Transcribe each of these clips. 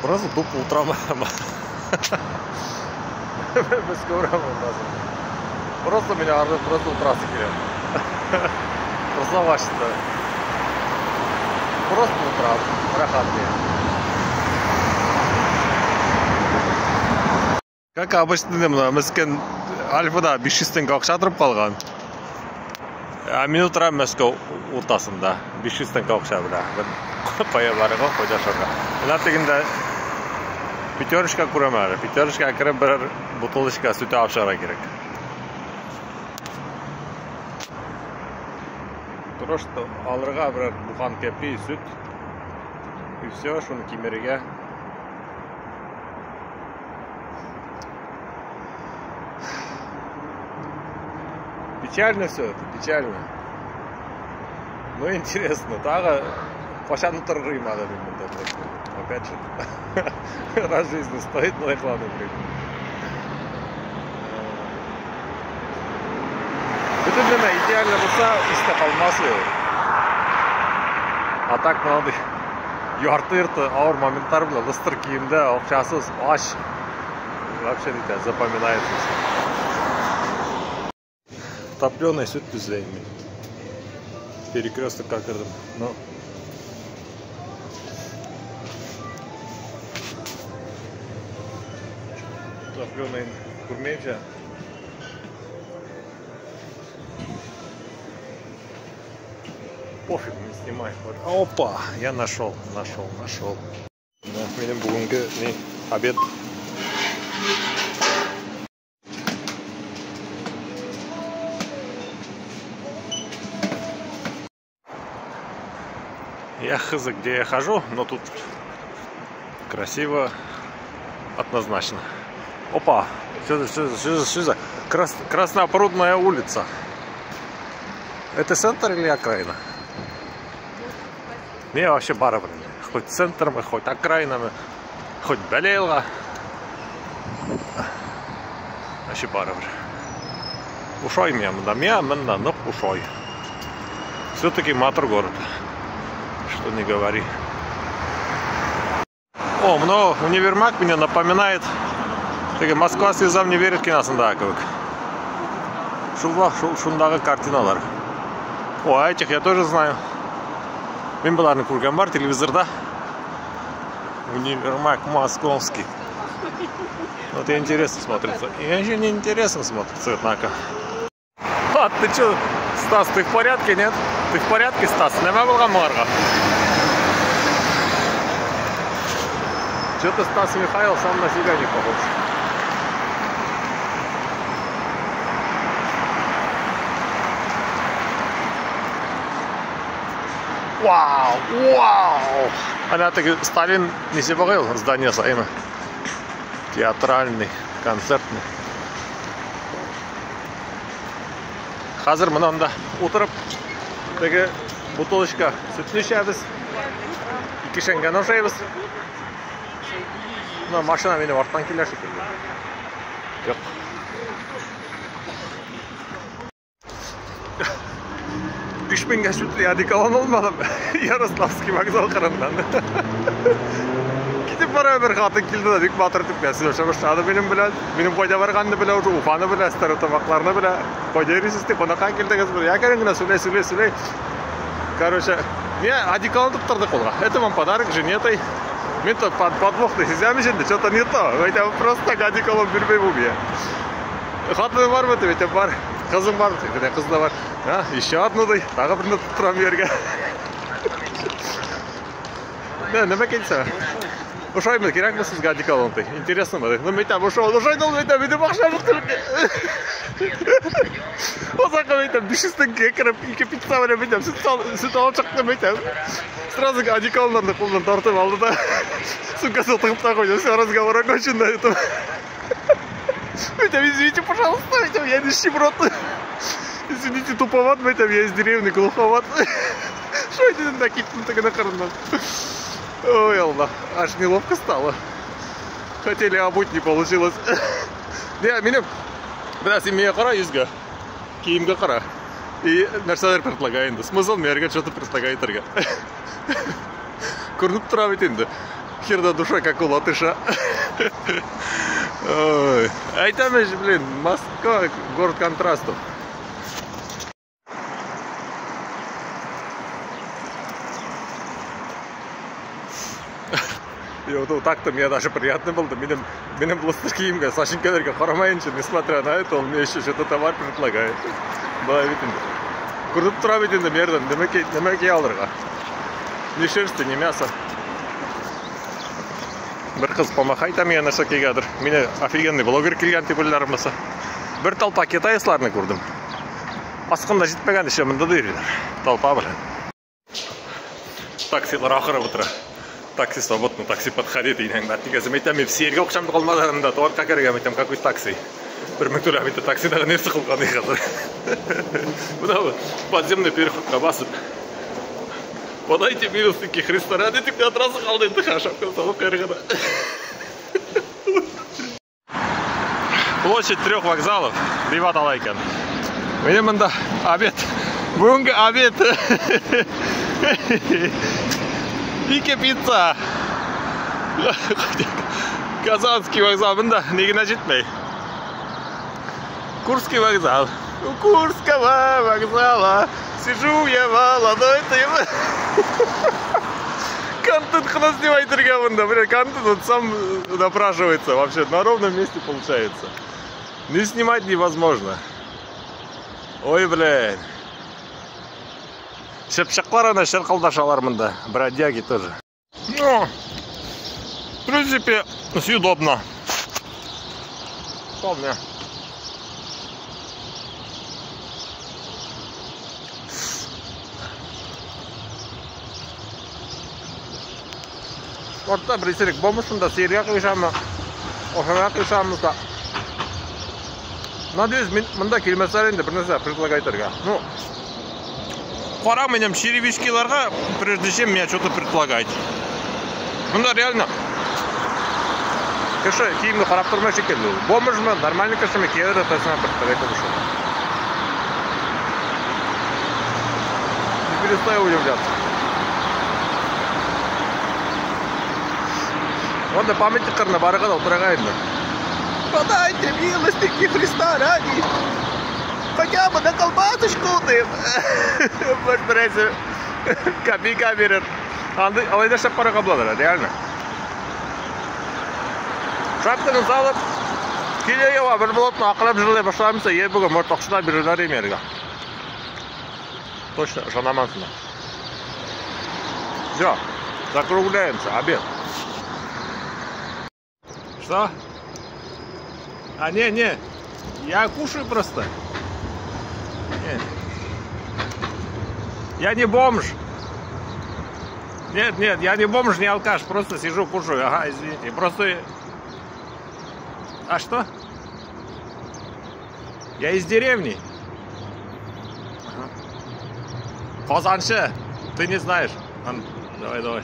Просто тупо утром. Без ковра просто меня просто утрасы келем. Просто ваши-то. Просто утром. Рахатные. Как обычно, Мәскеу Альфада 500 қалып қалған. Минут рам Мәскеу ортасында 500 қалықша біля. Қоя барығы, қойда шорға. Ләптігінде пятерочка көремәрі. Пятерочка кіріп бір бутылышка сүті апшара керек. Просто алырға бір бухан кепи сүт. И все, шуны кемерге. Печально все это, печально. Но интересно, тағы пошану торгырым надо, опять же, раз жизнь стоит на рекламу, это для меня идеально болса, исте қалмасы. А так надо ярты-ярты ауыр моменттар bila, лыстыр киімді, оқшасыз, аш. Вообще не запоминается. Топленый сүт түзлеймін. Перекресток как это, но топленый курмейча. Пофиг, не снимай. Опа, я нашел. Да, менің бүгінгі обед. Я хз, где я хожу, но тут красиво, однозначно. Опа, что за Краснопрудная улица? Это центр или окраина? Мне вообще бара, блин. Хоть центром, хоть окраинами, хоть Белейла. Вообще бара, блин. Ушой меня, но ушой. Все-таки матер город. Что не говори. О, но универмаг меня напоминает. Москва слезам не верит киносандаковик. Шундағы картиналар. О, а этих я тоже знаю. Мен баларны көрген бар телевизорда. Универмаг московский. Вот и интересно смотрится. И еще не интересно смотрится, однако. А, ты что, Стас, ты в порядке, нет? Ты в порядке, Стас? Нема болған мағарға? Что-то Стас Михаил сам на себя не похож. Вау! Она таки Сталин не себе здание Сайма. Театральный, концертный. Hazır mınanda oturup tabii butuluşka sütünü içeriz. 2 şengen oşayız. Buna maşına beni ortadan kiler şekilde. Yok. Düşmenge sütlü hadi kalan olmadım. Yaroslavski vokzal kırından. Gidip beraber hatın kildi de büyük batırtıp gelsin. Şaşadı benim koyda varganını bile, ufanı bile, старотовакларны bile. Koyda erişiste konağa kildiğiniz bile. Ya karın söyle. Короче, меня одеколонтып тұрдық қолға. Это вам подарок женетой. Мен то подвох-то сезем şimdi, что-то не то. Это просто так одеколон бермей bu ya. Қатыны бар ма тебе? Бар. Қызым бар. Қызы да бар. Еще одну-дай. Тағы бірін тұрам ерге. Неме келсе? Ушайым керек ме сізге одеколонты? Интересно ма? Ну, мен там ушайдым, мен бақша бұқтырып. Осақа мен там 500 теңге кіріп, 2 пицца бар, мен там сүт алып шықтым, мен там. Сразу одеколонларды қолдан тартып алды да. Сумкасы тығып та қойды. Все, разговор окончен на этом. Мен там, извините, пожалуйста, я нищеброд. Извините, туповат, мен там, я из деревни, глуховат. Что это накидно так на карман? Ой, Аллах, аж неловко стало. Хотели обуть, не получилось. Не, меня, бля, семья қара, юзга. Киімге қара. И нәрселер предлагайын. Смысл мерге что-то предлагает ырга. Көрініп тұра бет енді. Херда душа, как у латыша. Айтамын же, блин, Москва, город контрастов. И вот так-то мне даже приятно было. Менің блыстыр киімге, сашинкаларға қарамайынша, несмотря на это, он мне еще что-то товар предлагает. Былай бет енді. Көрініп тұра бет енді мерден, немеке алдырға. Ни шерсти, ни мясо. Бір қыз помахай там я нәрсе келгендір. Мені офигенный блогер келген деп ойлармысы. Бір толпа китайцларны көрдім. Асқында жетпеген еще мында дейрдер. Толпа білен. Таксилар ақыры бұтыра. Такси свободно, такси подходит. И негізі мен айтам, серге оқшамды қолмадарында торқа керге айтам, какой такси. Бір мың төлі мен таксидағы несі қылғаны қазір. Мынау подземный переходқа басып. Подайте милостыньки Христа ради, тек отрасы қалды енді шашапқа салып қайрғана. Площадь 3 вокзалов деп аталай екен. Менің мында обед. Бүгінгі обед. Ике пицца. Казанский вокзал мында негіне жетмей. Курский вокзал. У Курского вокзала сижу я молодой, контент хна снимает регионда, блин, контент он сам напрашивается вообще, на ровном месте получается. Не снимать невозможно. Ой, блин. Шепшаклар ана шарқалдашалар мында, бродяги тоже. Ну, в принципе, съедобно. Вполне. Orta bir içerik bomuşunda seriye kıyışamı, oşamaya kıyışamı da. Надеюсь, мында келмесарында бір нәрсе предлагайтырға. Ну, қарам менем черевичкиларға, прежде чем мне что-то предлагать. Мында реально, кіші киімді қарап тұрмай шекелді. Бомыш ма, нормальный кіші ме келеді, тәсіна предлагать ұлышы. Не перестаю удивляться. Онда памятниктарына барыға да отыраға енді. Подайте милостыньки Христа ради. Хотя бы на колбасочку деп. Бір бірәсі копейка берер. Алайда шаппараға бұладыр, реально. Шапканы салып, келеге ба, бір болатын ақылап жырлай башламыса, е бүгін мұртақшыда берілер емерге. Точно, жанамансына. Все, закругляемся, обед. Что? А, не, я кушаю просто. Нет. Я не бомж. Нет, я не бомж, не алкаш, просто сижу, кушаю. Ага, извините, просто... А что? Я из деревни. Ага. Казаншы, ты не знаешь. Давай.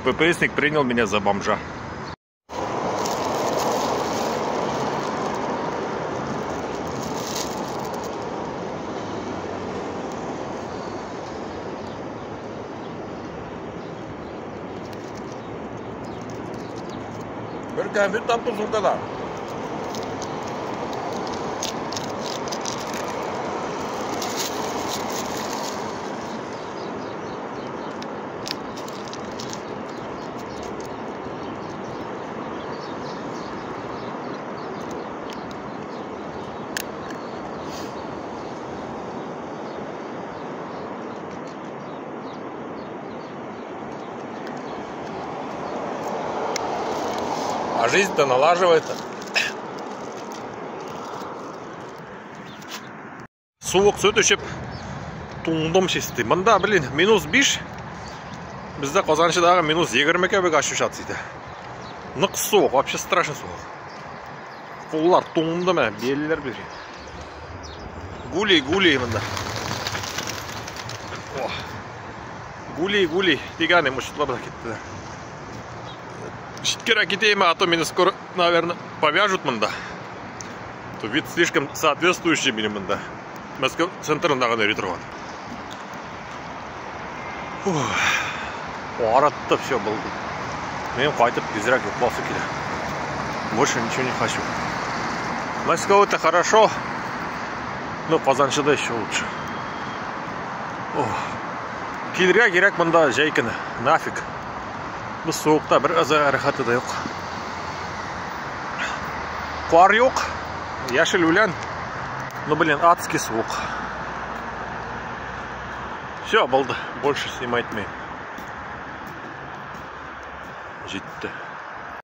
ППСник принял меня за бомжа. Bir kemir tam tuzunda. А жизнь-то налаживается. Суық сөт өшіп, туындым шесті. Мында, блин, минус 5. Бізде Қазаншыдағы минус 20-ке бек ашушат дейді. Нық суық, вообще страшно суық. Қолар туынды ма, белілер білген. Гули мында. Гули, теганы мұшытлап кетті. Шиткера кетейме, а то меня скоро, наверное, повяжут мында. Вид слишком соответствующий минимум, да. Москва центрында ғана үйде тұрған. Аратта все болды. Мен қайтып тезірек ұйықтағым келеді. Больше ничего не хочу. Москва это хорошо, но Казаншыда еще лучше. Кейлерге керек мұнда жайкіні, нафиг. Бұл соғықта бір рахаты да жоқ. Қуар жоқ, яшіл өлен, но, блин, адский суық. Все, болды, больше снимать мен. Жетті.